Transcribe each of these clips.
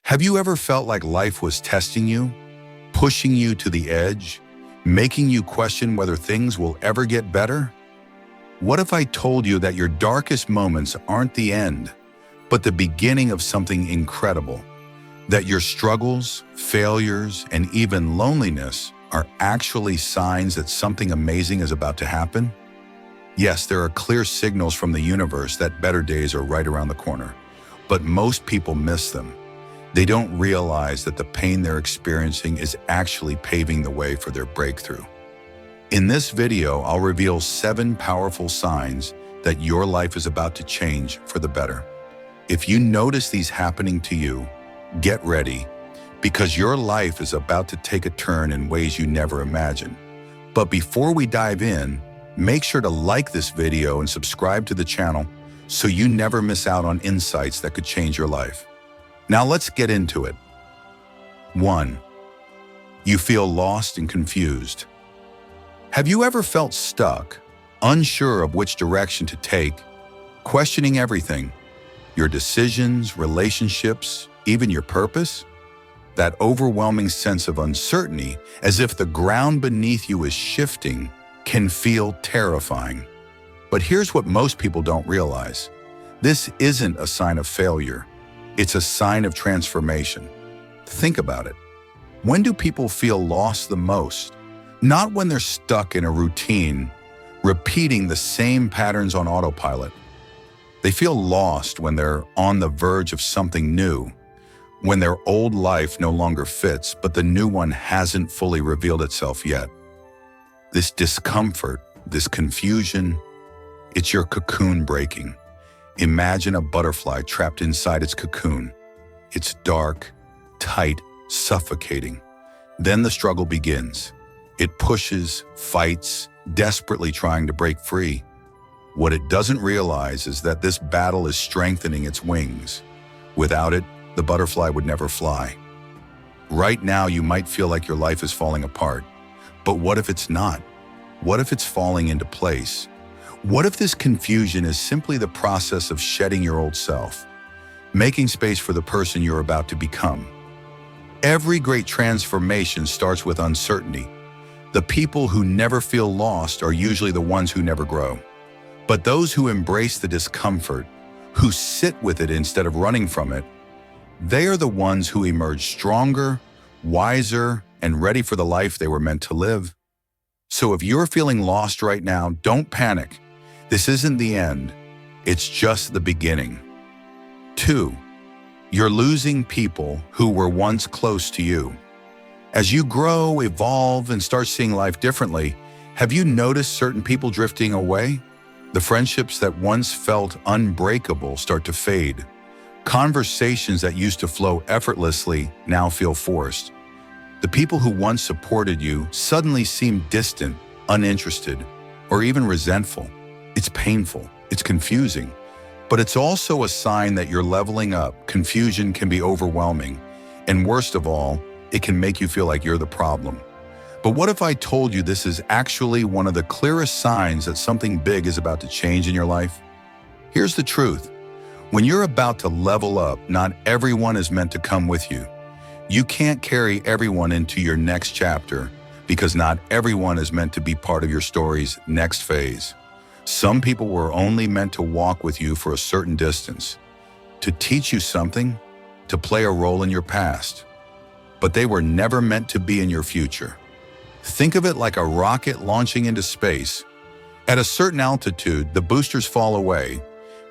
Have you ever felt like life was testing you, pushing you to the edge, making you question whether things will ever get better? What if I told you that your darkest moments aren't the end, but the beginning of something incredible? That your struggles, failures, and even loneliness are actually signs that something amazing is about to happen? Yes, there are clear signals from the universe that better days are right around the corner, but most people miss them. They don't realize that the pain they're experiencing is actually paving the way for their breakthrough. In this video, I'll reveal 7 powerful signs that your life is about to change for the better. If you notice these happening to you, get ready, because your life is about to take a turn in ways you never imagined. But before we dive in, make sure to like this video and subscribe to the channel so you never miss out on insights that could change your life. Now let's get into it. 1. You feel lost and confused. Have you ever felt stuck, unsure of which direction to take, questioning everything? Your decisions, relationships, even your purpose? That overwhelming sense of uncertainty, as if the ground beneath you is shifting, can feel terrifying. But here's what most people don't realize. This isn't a sign of failure. It's a sign of transformation. Think about it. When do people feel lost the most? Not when they're stuck in a routine, repeating the same patterns on autopilot. They feel lost when they're on the verge of something new, when their old life no longer fits, but the new one hasn't fully revealed itself yet. This discomfort, this confusion, it's your cocoon breaking. Imagine a butterfly trapped inside its cocoon. It's dark, tight, suffocating. Then the struggle begins. It pushes, fights, desperately trying to break free. What it doesn't realize is that this battle is strengthening its wings. Without it, the butterfly would never fly. Right now, you might feel like your life is falling apart. But what if it's not? What if it's falling into place? What if this confusion is simply the process of shedding your old self, making space for the person you're about to become? Every great transformation starts with uncertainty. The people who never feel lost are usually the ones who never grow. But those who embrace the discomfort, who sit with it instead of running from it, they are the ones who emerge stronger, wiser, and ready for the life they were meant to live. So if you're feeling lost right now, don't panic. This isn't the end. It's just the beginning. 2. You're losing people who were once close to you. As you grow, evolve, and start seeing life differently, have you noticed certain people drifting away? The friendships that once felt unbreakable start to fade. Conversations that used to flow effortlessly now feel forced. The people who once supported you suddenly seem distant, uninterested, or even resentful. It's painful, it's confusing, but it's also a sign that you're leveling up. Confusion can be overwhelming, and worst of all, it can make you feel like you're the problem. But what if I told you this is actually one of the clearest signs that something big is about to change in your life? Here's the truth. When you're about to level up, not everyone is meant to come with you. You can't carry everyone into your next chapter because not everyone is meant to be part of your story's next phase. Some people were only meant to walk with you for a certain distance, to teach you something, to play a role in your past. But they were never meant to be in your future. Think of it like a rocket launching into space. At a certain altitude, the boosters fall away,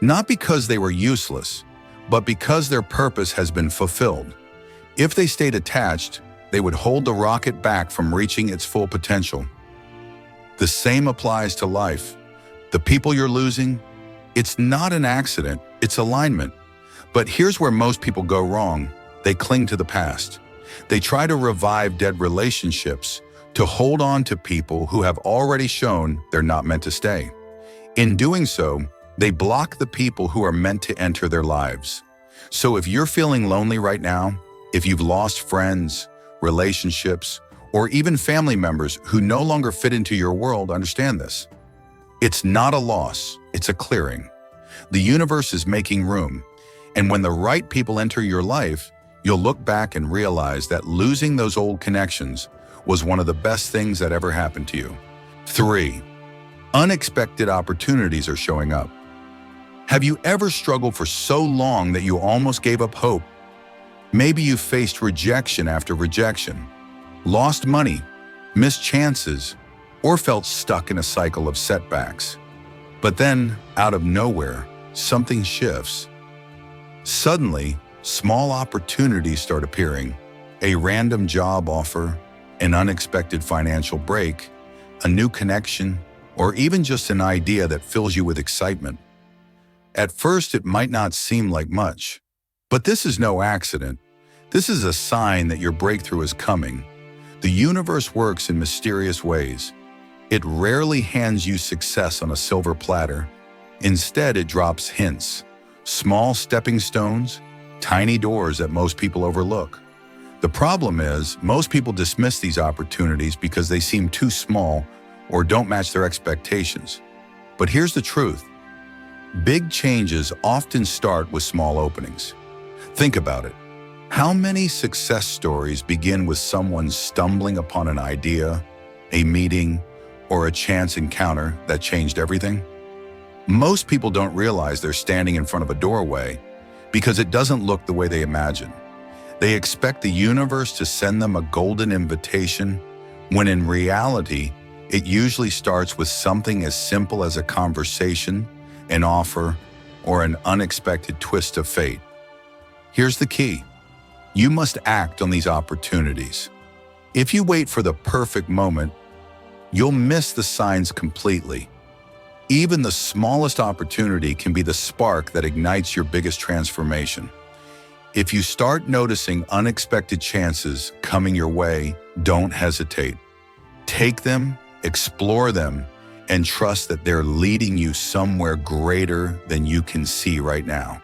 not because they were useless, but because their purpose has been fulfilled. If they stayed attached, they would hold the rocket back from reaching its full potential. The same applies to life. The people you're losing, it's not an accident, it's alignment. But here's where most people go wrong. They cling to the past. They try to revive dead relationships, to hold on to people who have already shown they're not meant to stay. In doing so, they block the people who are meant to enter their lives. So if you're feeling lonely right now, if you've lost friends, relationships, or even family members who no longer fit into your world, understand this. It's not a loss, it's a clearing. The universe is making room, and when the right people enter your life, you'll look back and realize that losing those old connections was one of the best things that ever happened to you. 3. Unexpected opportunities are showing up. Have you ever struggled for so long that you almost gave up hope? Maybe you faced rejection after rejection, lost money, missed chances, or felt stuck in a cycle of setbacks. But then, out of nowhere, something shifts. Suddenly, small opportunities start appearing. A random job offer, an unexpected financial break, a new connection, or even just an idea that fills you with excitement. At first, it might not seem like much, but this is no accident. This is a sign that your breakthrough is coming. The universe works in mysterious ways. It rarely hands you success on a silver platter. Instead, it drops hints, small stepping stones, tiny doors that most people overlook. The problem is, most people dismiss these opportunities because they seem too small or don't match their expectations. But here's the truth. Big changes often start with small openings. Think about it. How many success stories begin with someone stumbling upon an idea, a meeting, or a chance encounter that changed everything? Most people don't realize they're standing in front of a doorway because it doesn't look the way they imagine. They expect the universe to send them a golden invitation, when in reality, it usually starts with something as simple as a conversation, an offer, or an unexpected twist of fate. Here's the key. You must act on these opportunities. If you wait for the perfect moment, you'll miss the signs completely. Even the smallest opportunity can be the spark that ignites your biggest transformation. If you start noticing unexpected chances coming your way, don't hesitate. Take them, explore them, and trust that they're leading you somewhere greater than you can see right now.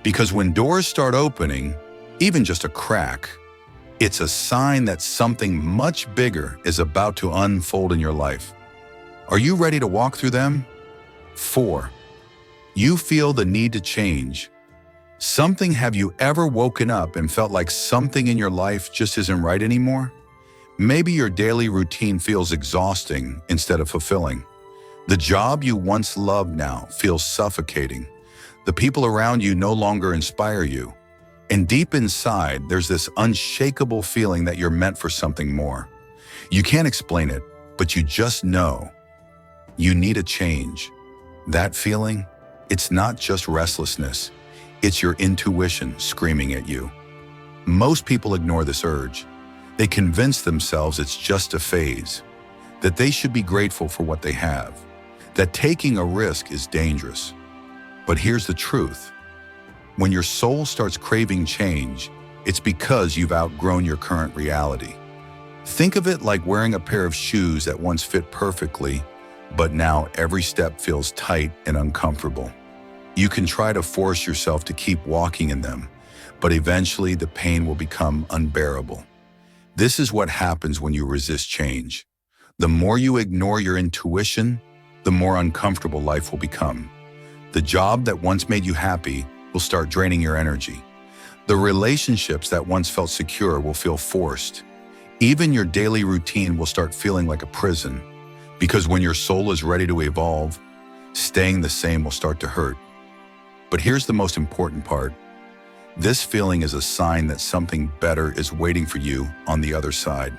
Because when doors start opening, even just a crack, it's a sign that something much bigger is about to unfold in your life. Are you ready to walk through them? 4. You feel the need to change. Have you ever woken up and felt like something in your life just isn't right anymore? Maybe your daily routine feels exhausting instead of fulfilling. The job you once loved now feels suffocating. The people around you no longer inspire you. And deep inside, there's this unshakable feeling that you're meant for something more. You can't explain it, but you just know. You need a change. That feeling, it's not just restlessness. It's your intuition screaming at you. Most people ignore this urge. They convince themselves it's just a phase, that they should be grateful for what they have, that taking a risk is dangerous. But here's the truth. When your soul starts craving change, it's because you've outgrown your current reality. Think of it like wearing a pair of shoes that once fit perfectly, but now every step feels tight and uncomfortable. You can try to force yourself to keep walking in them, but eventually the pain will become unbearable. This is what happens when you resist change. The more you ignore your intuition, the more uncomfortable life will become. The job that once made you happy will start draining your energy. The relationships that once felt secure will feel forced. Even your daily routine will start feeling like a prison, because when your soul is ready to evolve, staying the same will start to hurt. But here's the most important part. This feeling is a sign that something better is waiting for you on the other side.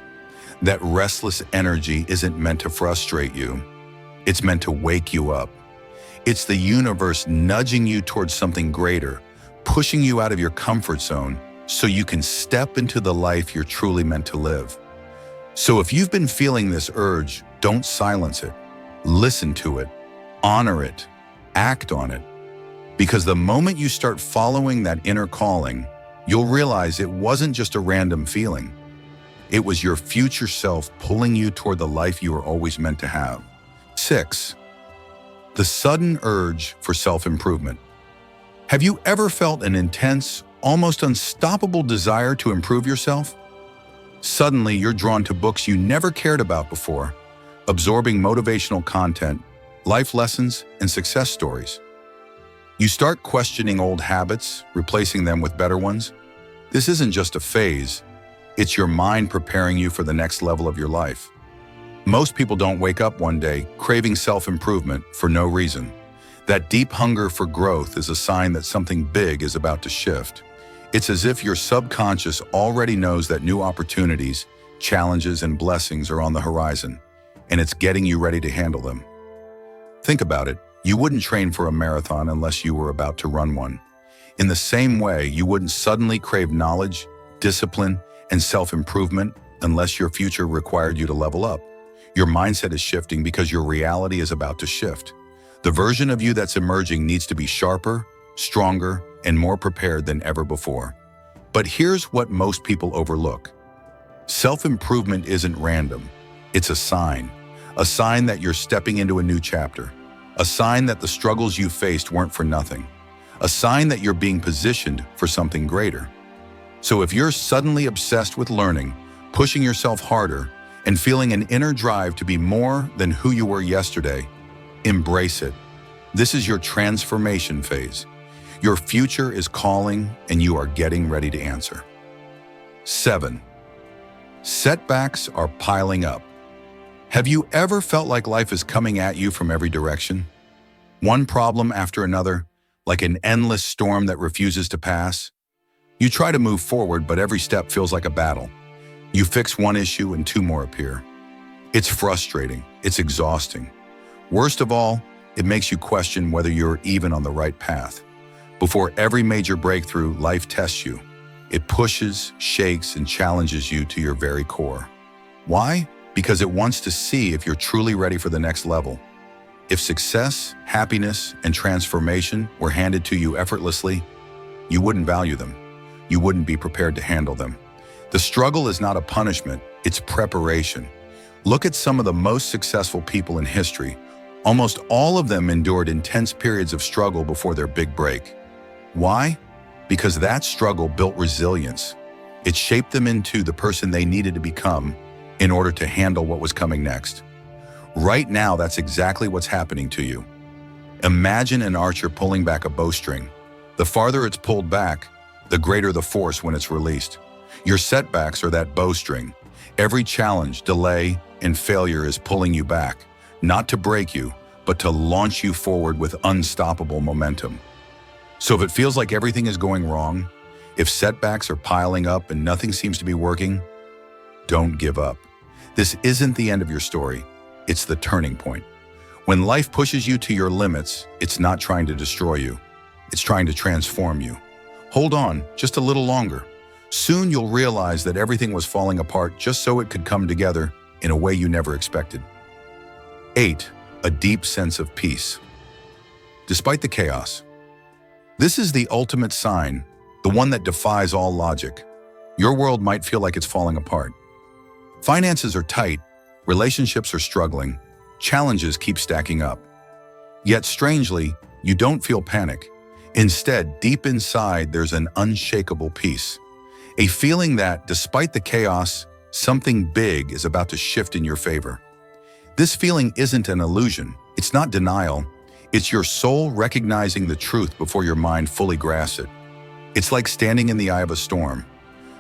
That restless energy isn't meant to frustrate you. It's meant to wake you up. It's the universe nudging you towards something greater, pushing you out of your comfort zone so you can step into the life you're truly meant to live. So if you've been feeling this urge, don't silence it. Listen to it, honor it, act on it. Because the moment you start following that inner calling, you'll realize it wasn't just a random feeling. It was your future self pulling you toward the life you were always meant to have. 6. The sudden urge for self-improvement. Have you ever felt an intense, almost unstoppable desire to improve yourself? Suddenly, you're drawn to books you never cared about before, absorbing motivational content, life lessons, and success stories. You start questioning old habits, replacing them with better ones. This isn't just a phase, it's your mind preparing you for the next level of your life. Most people don't wake up one day craving self-improvement for no reason. That deep hunger for growth is a sign that something big is about to shift. It's as if your subconscious already knows that new opportunities, challenges, and blessings are on the horizon, and it's getting you ready to handle them. Think about it. You wouldn't train for a marathon unless you were about to run one. In the same way, you wouldn't suddenly crave knowledge, discipline, and self-improvement unless your future required you to level up. Your mindset is shifting because your reality is about to shift. The version of you that's emerging needs to be sharper, stronger, and more prepared than ever before. But here's what most people overlook. Self-improvement isn't random. It's a sign that you're stepping into a new chapter, a sign that the struggles you faced weren't for nothing, a sign that you're being positioned for something greater. So if you're suddenly obsessed with learning, pushing yourself harder, and feeling an inner drive to be more than who you were yesterday, embrace it. This is your transformation phase. Your future is calling, and you are getting ready to answer. 7. Setbacks are piling up. Have you ever felt like life is coming at you from every direction? One problem after another, like an endless storm that refuses to pass? You try to move forward, but every step feels like a battle. You fix one issue and two more appear. It's frustrating. It's exhausting. Worst of all, it makes you question whether you're even on the right path. Before every major breakthrough, life tests you. It pushes, shakes, and challenges you to your very core. Why? Because it wants to see if you're truly ready for the next level. If success, happiness, and transformation were handed to you effortlessly, you wouldn't value them. You wouldn't be prepared to handle them. The struggle is not a punishment, it's preparation. Look at some of the most successful people in history. Almost all of them endured intense periods of struggle before their big break. Why? Because that struggle built resilience. It shaped them into the person they needed to become in order to handle what was coming next. Right now, that's exactly what's happening to you. Imagine an archer pulling back a bowstring. The farther it's pulled back, the greater the force when it's released. Your setbacks are that bowstring. Every challenge, delay, and failure is pulling you back, not to break you, but to launch you forward with unstoppable momentum. So if it feels like everything is going wrong, if setbacks are piling up and nothing seems to be working, don't give up. This isn't the end of your story. It's the turning point. When life pushes you to your limits, it's not trying to destroy you. It's trying to transform you. Hold on just a little longer. Soon you'll realize that everything was falling apart just so it could come together in a way you never expected. 8. A deep sense of peace. Despite the chaos. This is the ultimate sign, the one that defies all logic. Your world might feel like it's falling apart. Finances are tight, relationships are struggling, challenges keep stacking up. Yet strangely, you don't feel panic. Instead, deep inside, there's an unshakable peace. A feeling that, despite the chaos, something big is about to shift in your favor. This feeling isn't an illusion. It's not denial. It's your soul recognizing the truth before your mind fully grasps it. It's like standing in the eye of a storm.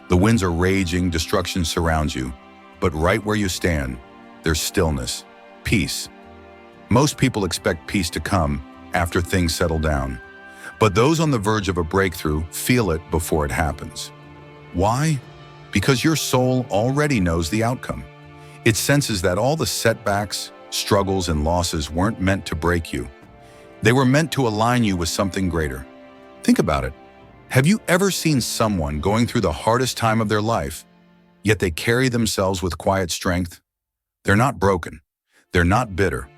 The winds are raging, destruction surrounds you. But right where you stand, there's stillness, peace. Most people expect peace to come after things settle down. But those on the verge of a breakthrough feel it before it happens. Why? Because your soul already knows the outcome. It senses that all the setbacks, struggles, and losses weren't meant to break you. They were meant to align you with something greater. Think about it. Have you ever seen someone going through the hardest time of their life, yet they carry themselves with quiet strength? They're not broken. They're not bitter.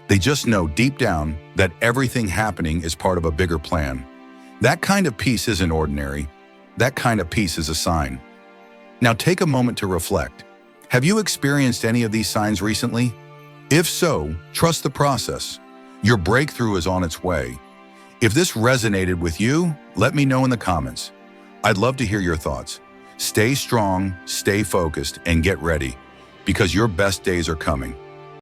They just know deep down that everything happening is part of a bigger plan. That kind of peace isn't ordinary. That kind of peace is a sign. Now take a moment to reflect. Have you experienced any of these signs recently? If so, trust the process. Your breakthrough is on its way. If this resonated with you, let me know in the comments. I'd love to hear your thoughts. Stay strong, stay focused, and get ready, because your best days are coming.